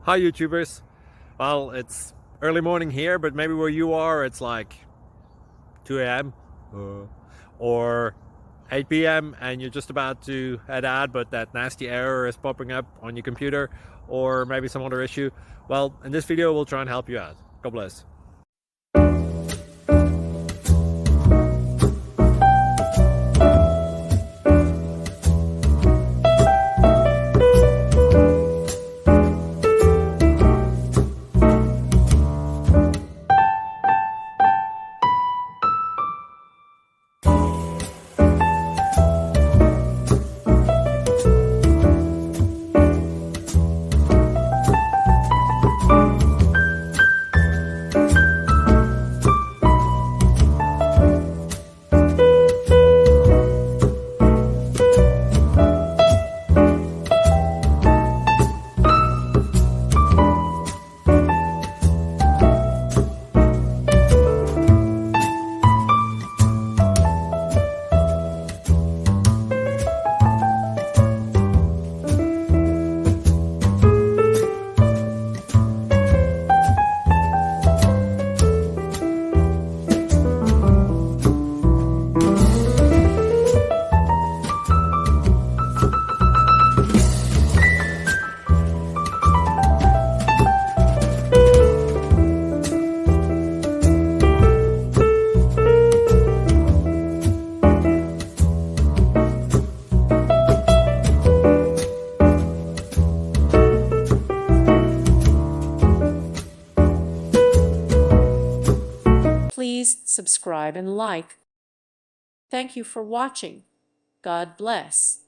Hi YouTubers. Well, it's early morning here, but maybe where you are it's like 2 a.m. Or 8 p.m. and you're just about to head out, but that nasty error is popping up on your computer, or maybe some other issue. Well, in this video we'll try and help you out. God bless. Please subscribe and like. Thank you for watching. God bless.